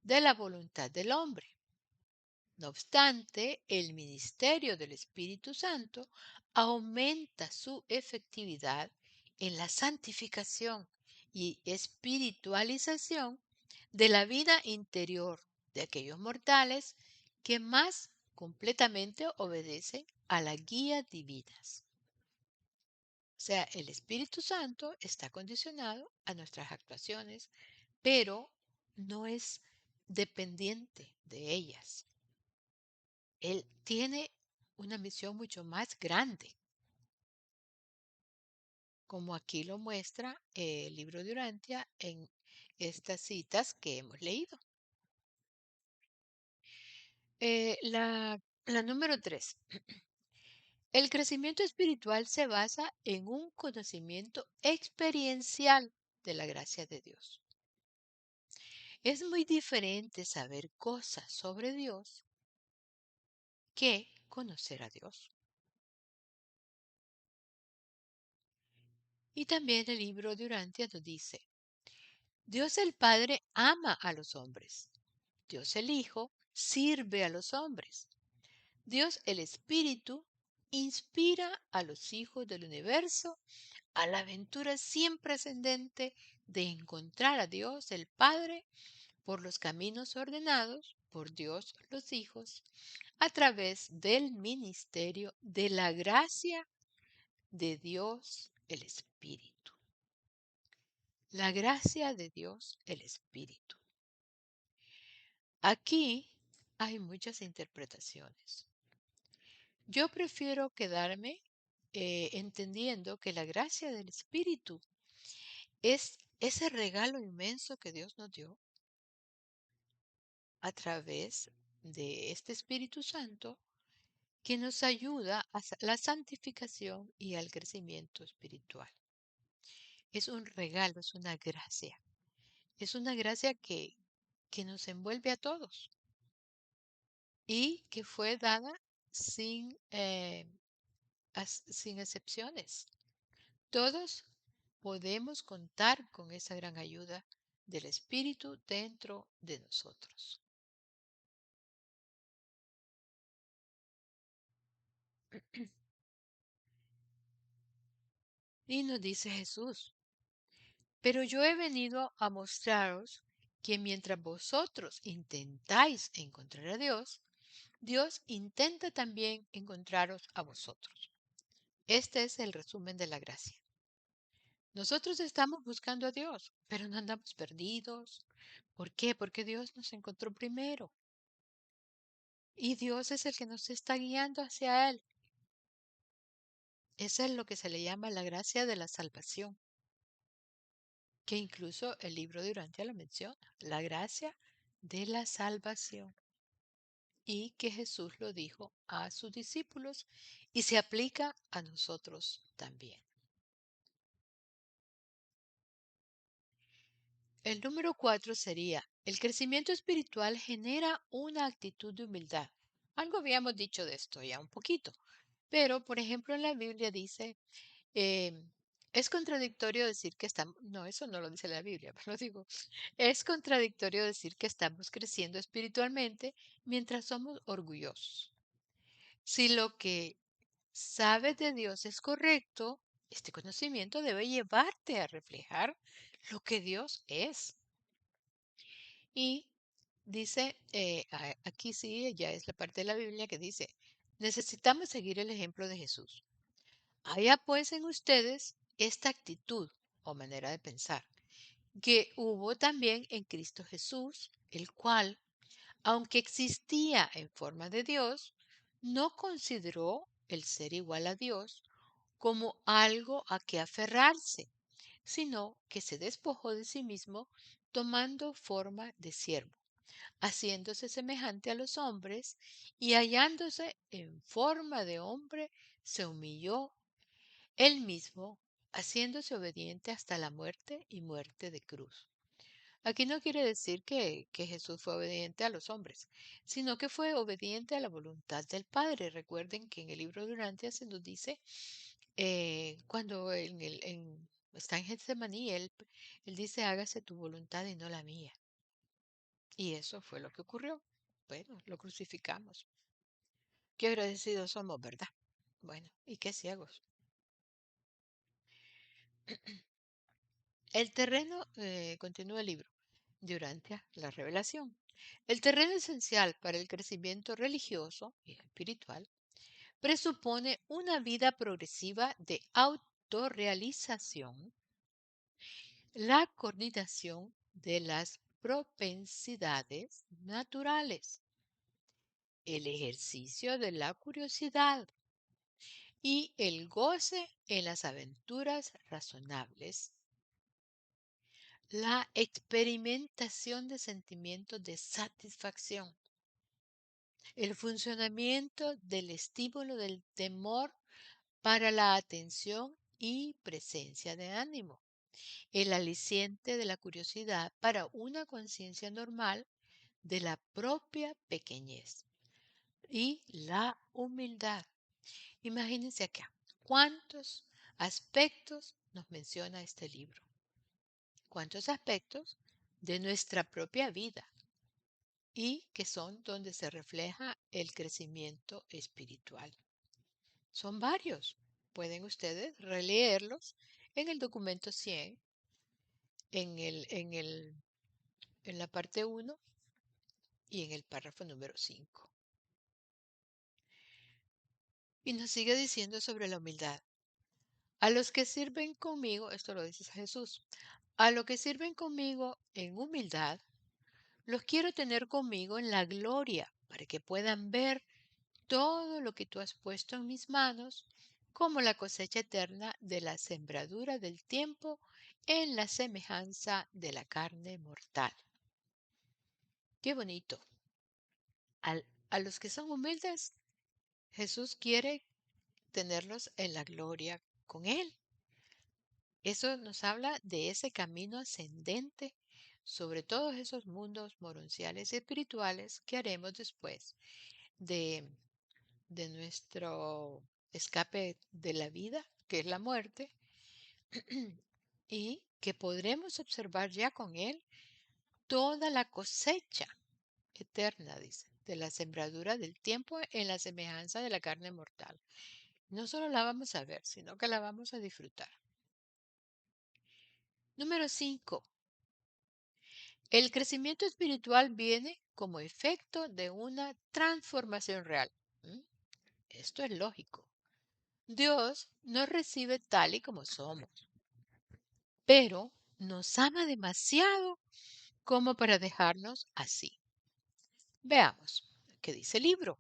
de la voluntad del hombre. No obstante, el ministerio del Espíritu Santo aumenta su efectividad en la santificación y espiritualización de la vida interior de aquellos mortales que más completamente obedecen a la guía divinas. O sea, el Espíritu Santo está condicionado a nuestras actuaciones, pero no es dependiente de ellas. Él tiene una misión mucho más grande, como aquí lo muestra el libro de Urantia en estas citas que hemos leído. La número 3. El crecimiento espiritual se basa en un conocimiento experiencial de la gracia de Dios. Es muy diferente saber cosas sobre Dios que conocer a Dios. Y también el libro de Urantia nos dice, Dios el Padre ama a los hombres. Dios el Hijo sirve a los hombres. Dios el Espíritu inspira a los hijos del universo a la aventura siempre ascendente de encontrar a Dios el Padre por los caminos ordenados por Dios los hijos a través del ministerio de la gracia de Dios el Espíritu. La gracia de Dios el Espíritu. Aquí hay muchas interpretaciones. Yo prefiero quedarme entendiendo que la gracia del Espíritu es ese regalo inmenso que Dios nos dio a través de este Espíritu Santo que nos ayuda a la santificación y al crecimiento espiritual. Es un regalo, es una gracia. Es una gracia que nos envuelve a todos y que fue dada sin, sin excepciones. Todos podemos contar con esa gran ayuda del Espíritu dentro de nosotros. Y nos dice Jesús, pero yo he venido a mostraros que mientras vosotros intentáis encontrar a Dios, Dios intenta también encontraros a vosotros. Este es el resumen de la gracia. Nosotros estamos buscando a Dios, pero no andamos perdidos. ¿Por qué? Porque Dios nos encontró primero. Y Dios es el que nos está guiando hacia Él. Esa es lo que se le llama la gracia de la salvación, que incluso el libro de Urantia lo menciona, la gracia de la salvación. Y que Jesús lo dijo a sus discípulos y se aplica a nosotros también. El número 4 sería, el crecimiento espiritual genera una actitud de humildad. Algo habíamos dicho de esto ya un poquito, pero por ejemplo en la Biblia dice, eh, es contradictorio decir que estamos, no, eso no lo dice la Biblia, pero lo digo, es contradictorio decir que estamos creciendo espiritualmente mientras somos orgullosos. Si lo que sabes de Dios es correcto, este conocimiento debe llevarte a reflejar lo que Dios es. Y dice, aquí sí, ya es la parte de la Biblia que dice, necesitamos seguir el ejemplo de Jesús. Haya pues en ustedes esta actitud o manera de pensar que hubo también en Cristo Jesús, el cual, aunque existía en forma de Dios, no consideró el ser igual a Dios como algo a que aferrarse, sino que se despojó de sí mismo tomando forma de siervo, haciéndose semejante a los hombres y hallándose en forma de hombre, se humilló él mismo, haciéndose obediente hasta la muerte y muerte de cruz. Aquí no quiere decir que Jesús fue obediente a los hombres, sino que fue obediente a la voluntad del Padre. Recuerden que en el libro de Urantia se nos dice, cuando está en Getsemaní, él dice, hágase tu voluntad y no la mía. Y eso fue lo que ocurrió. Bueno, lo crucificamos. Qué agradecidos somos, ¿verdad? Bueno, y qué ciegos. El terreno, continúa el libro, durante la revelación. El terreno esencial para el crecimiento religioso y espiritual presupone una vida progresiva de autorrealización, la coordinación de las propensidades naturales, el ejercicio de la curiosidad y el goce en las aventuras razonables, la experimentación de sentimientos de satisfacción, el funcionamiento del estímulo del temor para la atención y presencia de ánimo, el aliciente de la curiosidad para una conciencia normal de la propia pequeñez y la humildad. Imagínense acá, cuántos aspectos nos menciona este libro, cuántos aspectos de nuestra propia vida y que son donde se refleja el crecimiento espiritual. Son varios. Pueden ustedes releerlos en el documento 100, en la parte 1 y en el párrafo número 5. Y nos sigue diciendo sobre la humildad. A los que sirven conmigo, esto lo dice Jesús, a los que sirven conmigo en humildad, los quiero tener conmigo en la gloria, para que puedan ver todo lo que tú has puesto en mis manos, como la cosecha eterna de la sembradura del tiempo en la semejanza de la carne mortal. Qué bonito. A los que son humildes, Jesús quiere tenerlos en la gloria con Él. Eso nos habla de ese camino ascendente sobre todos esos mundos moronciales y espirituales que haremos después de, de nuestro escape de la vida, que es la muerte, y que podremos observar ya con Él toda la cosecha eterna, dice, de la sembradura del tiempo en la semejanza de la carne mortal. No solo la vamos a ver, sino que la vamos a disfrutar. Número 5. El crecimiento espiritual viene como efecto de una transformación real. ¿Mm? Esto es lógico. Dios nos recibe tal y como somos, pero nos ama demasiado como para dejarnos así. Veamos qué dice el libro.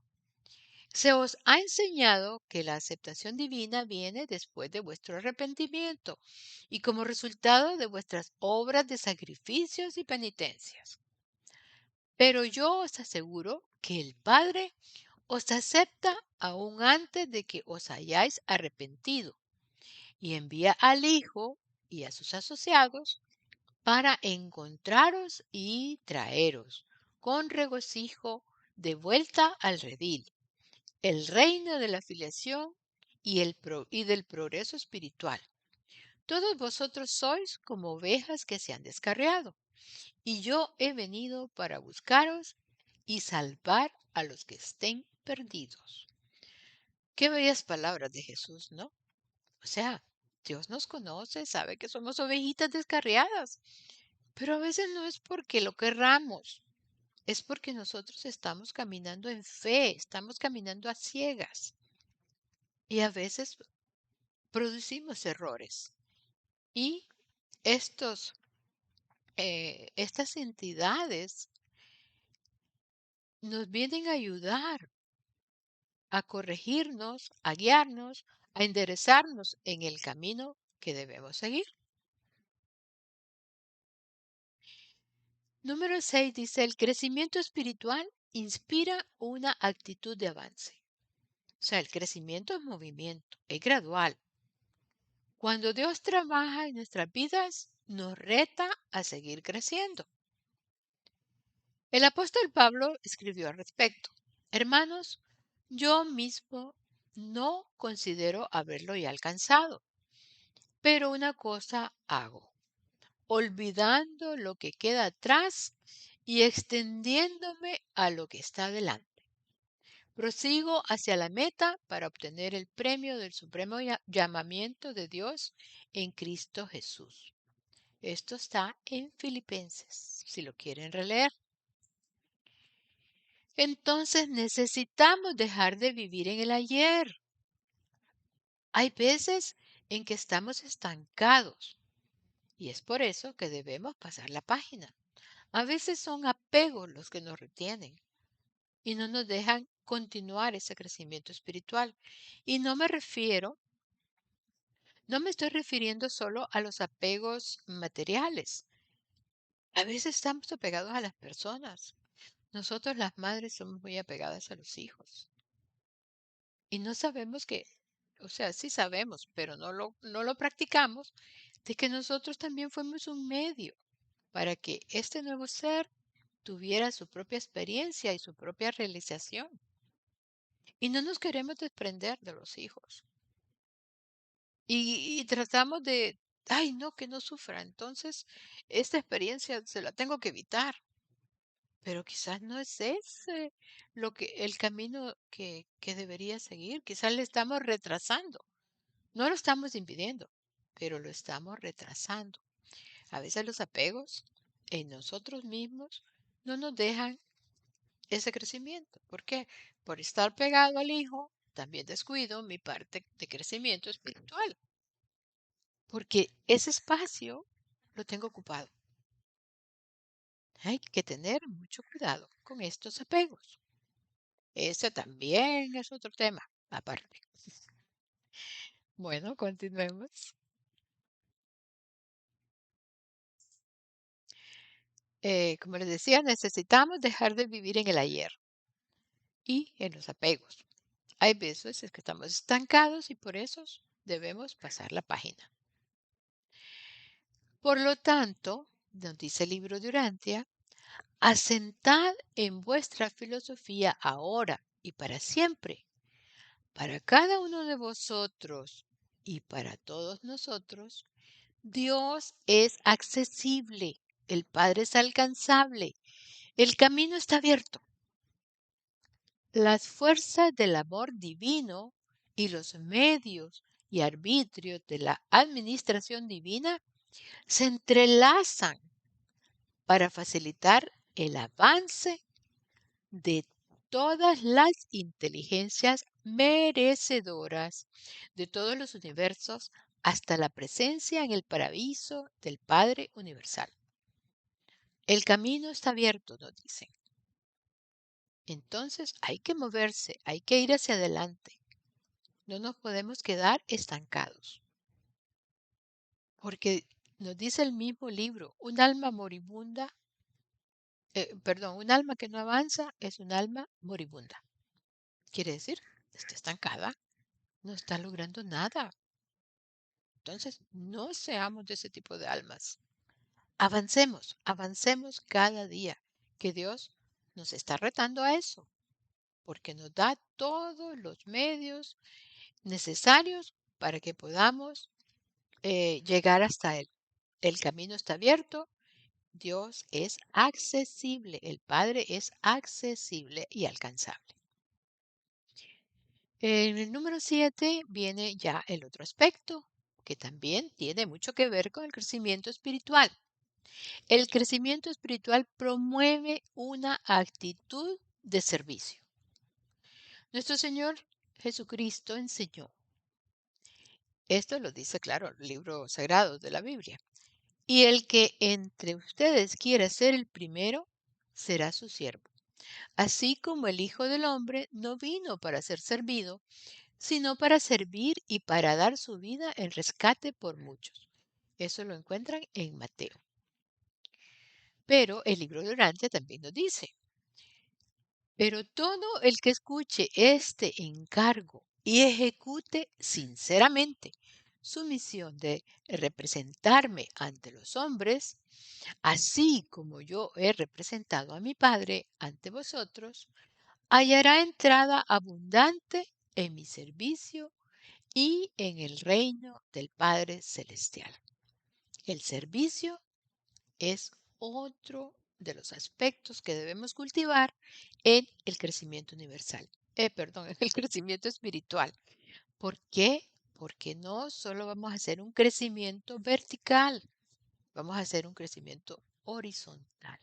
Se os ha enseñado que la aceptación divina viene después de vuestro arrepentimiento y como resultado de vuestras obras de sacrificios y penitencias. Pero yo os aseguro que el Padre os acepta aún antes de que os hayáis arrepentido y envía al Hijo y a sus asociados para encontraros y traeros con regocijo de vuelta al redil, el reino de la filiación y del progreso espiritual. Todos vosotros sois como ovejas que se han descarriado, y yo he venido para buscaros y salvar a los que estén perdidos. Qué bellas palabras de Jesús, ¿no? O sea, Dios nos conoce, sabe que somos ovejitas descarriadas, pero a veces no es porque lo querramos, es porque nosotros estamos caminando en fe, estamos caminando a ciegas y a veces producimos errores. Y estas entidades nos vienen a ayudar a corregirnos, a guiarnos, a enderezarnos en el camino que debemos seguir. Número 6 dice, el crecimiento espiritual inspira una actitud de avance. O sea, el crecimiento es movimiento, es gradual. Cuando Dios trabaja en nuestras vidas, nos reta a seguir creciendo. El apóstol Pablo escribió al respecto: Hermanos, yo mismo no considero haberlo ya alcanzado, pero una cosa hago, olvidando lo que queda atrás y extendiéndome a lo que está delante. Prosigo hacia la meta para obtener el premio del supremo llamamiento de Dios en Cristo Jesús. Esto está en Filipenses, si lo quieren releer. Entonces necesitamos dejar de vivir en el ayer. Hay veces en que estamos estancados y es por eso que debemos pasar la página. A veces son apegos los que nos retienen y no nos dejan continuar ese crecimiento espiritual. Y no me estoy refiriendo solo a los apegos materiales. A veces estamos apegados a las personas. Nosotros las madres somos muy apegadas a los hijos. Y no sabemos que, o sea, sí sabemos, pero no lo practicamos, de que nosotros también fuimos un medio para que este nuevo ser tuviera su propia experiencia y su propia realización. Y no nos queremos desprender de los hijos. Y tratamos de, ay, no, que no sufra. Entonces, esta experiencia se la tengo que evitar. Pero quizás no es ese el camino que debería seguir. Quizás le estamos retrasando. No lo estamos impidiendo, pero lo estamos retrasando. A veces los apegos en nosotros mismos no nos dejan ese crecimiento. ¿Por qué? Por estar pegado al hijo, también descuido mi parte de crecimiento espiritual, porque ese espacio lo tengo ocupado. Hay que tener mucho cuidado con estos apegos. Ese también es otro tema aparte. Bueno, continuemos. Como les decía, necesitamos dejar de vivir en el ayer y en los apegos. Hay veces es que estamos estancados y por eso debemos pasar la página. Por lo tanto, nos dice el libro de Urantia, asentad en vuestra filosofía ahora y para siempre, para cada uno de vosotros y para todos nosotros, Dios es accesible, el Padre es alcanzable, el camino está abierto. Las fuerzas del amor divino y los medios y arbitrios de la administración divina se entrelazan para facilitar el avance de todas las inteligencias merecedoras de todos los universos hasta la presencia en el paraíso del Padre Universal. El camino está abierto, nos dicen. Entonces hay que moverse, hay que ir hacia adelante. No nos podemos quedar estancados. Porque nos dice el mismo libro, un alma moribunda, un alma que no avanza es un alma moribunda. Quiere decir, está estancada, no está logrando nada. Entonces, no seamos de ese tipo de almas. Avancemos, avancemos cada día, que Dios nos está retando a eso, porque nos da todos los medios necesarios para que podamos llegar hasta Él. El camino está abierto, Dios es accesible, el Padre es accesible y alcanzable. En el número 7 viene ya el otro aspecto, que también tiene mucho que ver con el crecimiento espiritual. El crecimiento espiritual promueve una actitud de servicio. Nuestro Señor Jesucristo enseñó. Esto lo dice, claro, el libro sagrado de la Biblia. Y el que entre ustedes quiera ser el primero, será su siervo. Así como el Hijo del Hombre no vino para ser servido, sino para servir y para dar su vida en rescate por muchos. Eso lo encuentran en Mateo. Pero el libro de Urantia también nos dice, pero todo el que escuche este encargo y ejecute sinceramente su misión de representarme ante los hombres, Así como yo he representado a mi Padre ante vosotros, hallará entrada abundante en mi servicio y en el reino del Padre Celestial. El servicio es otro de los aspectos que debemos cultivar en el crecimiento universal. Perdón, en el crecimiento espiritual. ¿Por qué? Porque no solo vamos a hacer un crecimiento vertical, vamos a hacer un crecimiento horizontal.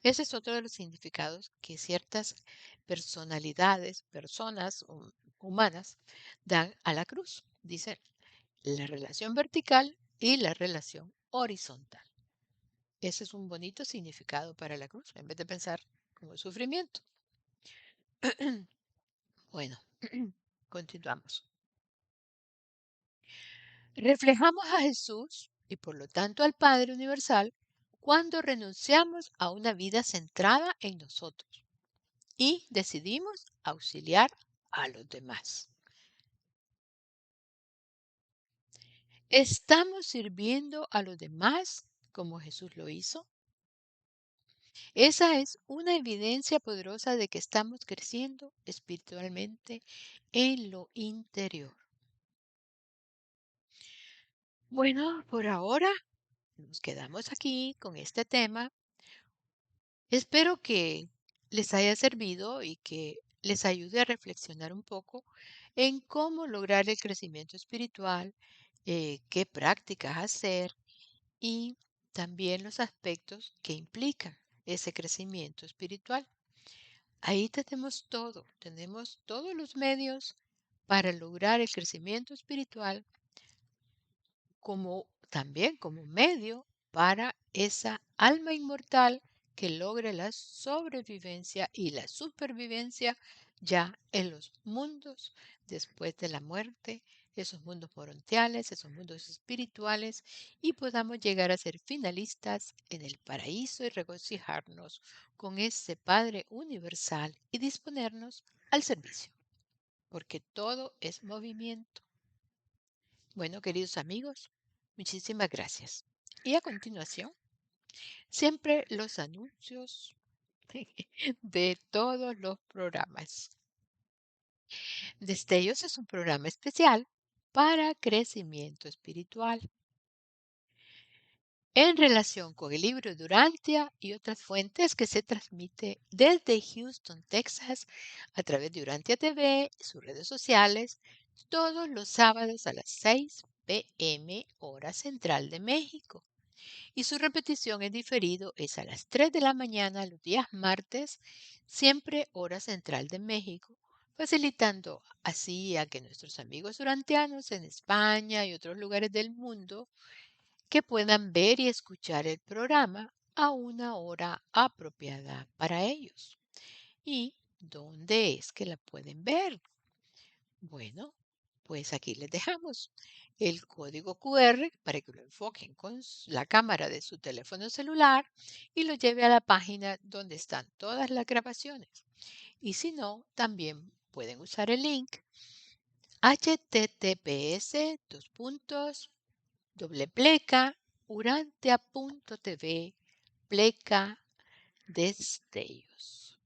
Ese es otro de los significados que ciertas personalidades, personas humanas, dan a la cruz. Dicen la relación vertical y la relación horizontal. Ese es un bonito significado para la cruz, en vez de pensar como sufrimiento. Bueno, continuamos. Reflejamos a Jesús y por lo tanto al Padre Universal cuando renunciamos a una vida centrada en nosotros y decidimos auxiliar a los demás. ¿Estamos sirviendo a los demás como Jesús lo hizo? Esa es una evidencia poderosa de que estamos creciendo espiritualmente en lo interior. Bueno, por ahora nos quedamos aquí con este tema. Espero que les haya servido y que les ayude a reflexionar un poco en cómo lograr el crecimiento espiritual, qué prácticas hacer y también los aspectos que implican ese crecimiento espiritual. Ahí tenemos todos los medios para lograr el crecimiento espiritual como también como medio para esa alma inmortal que logre la sobrevivencia y la supervivencia ya en los mundos después de la muerte, esos mundos morontiales, esos mundos espirituales, y podamos llegar a ser finalistas en el paraíso y regocijarnos con ese Padre universal y disponernos al servicio, porque todo es movimiento. Bueno, queridos amigos, muchísimas gracias. Y a continuación, siempre los anuncios de todos los programas. Destellos es un programa especial para crecimiento espiritual. En relación con el libro Durantia y otras fuentes que se transmite desde Houston, Texas, a través de Durantia TV y sus redes sociales, todos los sábados a las 6 p.m. hora central de México. Y su repetición en diferido es a las 3 de la mañana los días martes, siempre hora central de México, facilitando así a que nuestros amigos durantianos en España y otros lugares del mundo que puedan ver y escuchar el programa a una hora apropiada para ellos. ¿Y dónde es que la pueden ver? Bueno, pues aquí les dejamos el código QR para que lo enfoquen con la cámara de su teléfono celular y lo lleve a la página donde están todas las grabaciones. Y si no, también pueden usar el link https://urantia.tv pleca destellos.